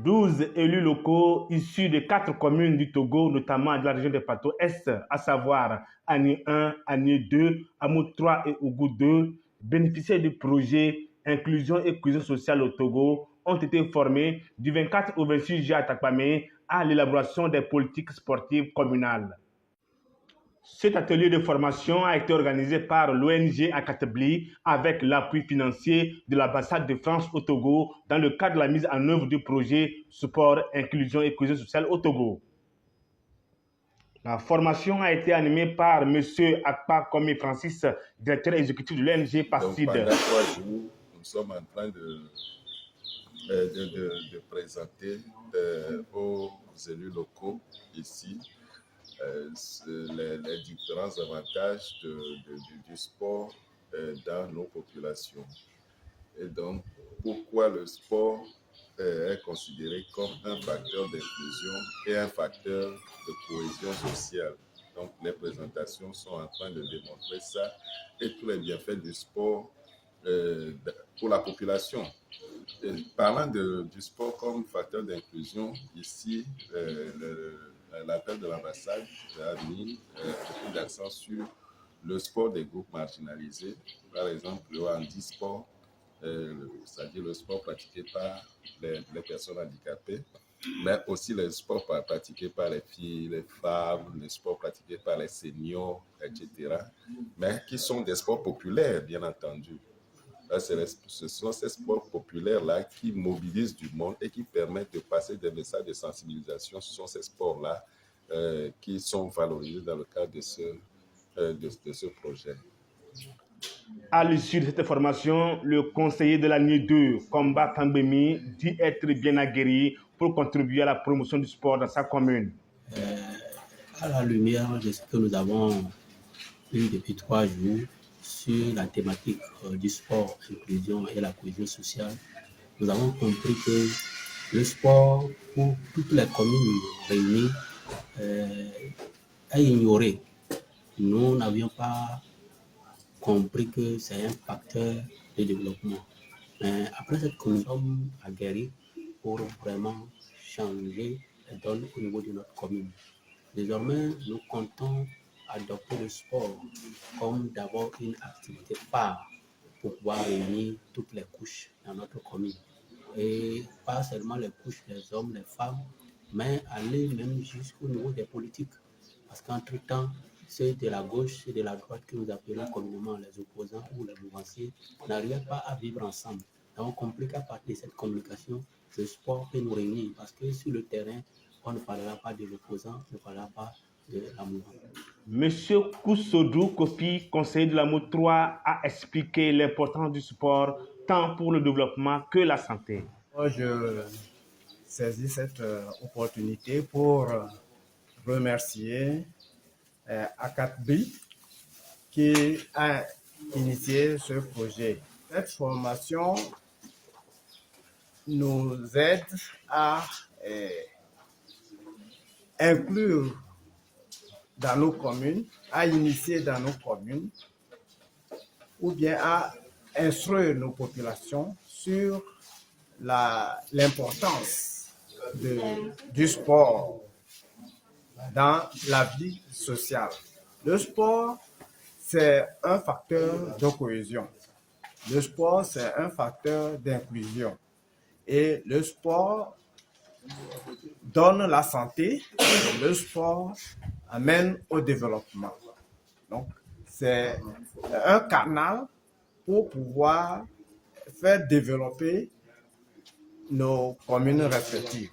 12 élus locaux issus de 4 communes du Togo, notamment de la région des Plateaux Est, à savoir Ani 1, Ani 2, Amou 3 et Ougou 2, bénéficiaires du projet Inclusion et cohésion sociale au Togo, ont été formés du 24 au 26 juillet à Takpamé à l'élaboration des politiques sportives communales. Cet atelier de formation a été organisé par l'ONG Akatabli avec l'appui financier de l'ambassade de France au Togo dans le cadre de la mise en œuvre du projet Support, Inclusion et Cohésion sociale au Togo. La formation a été animée par M. Akpa Komi Francis, directeur exécutif de l'ONG PACID. Donc, pendant 3 jours, nous sommes en train de présenter aux élus locaux ici les différents avantages du sport dans nos populations. Et donc, pourquoi le sport est considéré comme un facteur d'inclusion et un facteur de cohésion sociale. Donc, les présentations sont en train de démontrer ça et tous les bienfaits du sport pour la population. Et parlant du sport comme facteur d'inclusion, ici, l'appel de l'ambassade a mis beaucoup d'accent sur le sport des groupes marginalisés, par exemple le handisport, c'est-à-dire le sport pratiqué par les personnes handicapées, mais aussi les sports pratiqués par les filles, les femmes, les sports pratiqués par les seniors, etc., mais qui sont des sports populaires, bien entendu. Là, ce sont ces sports populaires-là qui mobilisent du monde et qui permettent de passer des messages de sensibilisation. Ce sont ces sports-là qui sont valorisés dans le cadre de ce projet. À l'issue de cette formation, le conseiller de l'année 2, Komba Kambemi, dit être bien aguerri pour contribuer à la promotion du sport dans sa commune. À la lumière de ce que nous avons eu depuis 3 jours sur la thématique du sport, l'inclusion et la cohésion sociale, nous avons compris que le sport pour toutes les communes réunies est ignoré. Nous n'avions pas compris que c'est un facteur de développement. Mais après cette commission, nous sommes aguerris pour vraiment changer la donne au niveau de notre commune. Désormais, nous comptons adopter le sport comme d'abord une activité phare pour pouvoir réunir toutes les couches dans notre commune. Et pas seulement les couches, les hommes, les femmes, mais aller même jusqu'au niveau des politiques. Parce qu'entre-temps, ceux de la gauche et de la droite que nous appelons communément les opposants ou les mouvanciers n'arrivent pas à vivre ensemble. Nous avons compris qu'à partir de cette communication, le sport peut nous réunir. Parce que sur le terrain, on ne parlera pas de l'opposant, on ne parlera pas de la mouvance. Monsieur Koussodou Kofi, conseiller de la MO 3, a expliqué l'importance du sport tant pour le développement que la santé. Moi, je saisis cette opportunité pour remercier Akatbi qui a initié ce projet. Cette formation nous aide à inclure dans nos communes, à initier dans nos communes, ou bien à instruire nos populations sur l'importance du sport dans la vie sociale. Le sport, c'est un facteur de cohésion. Le sport, c'est un facteur d'inclusion. Et le sport donne la santé, le sport amène au développement. Donc, c'est un canal pour pouvoir faire développer nos communes respectives.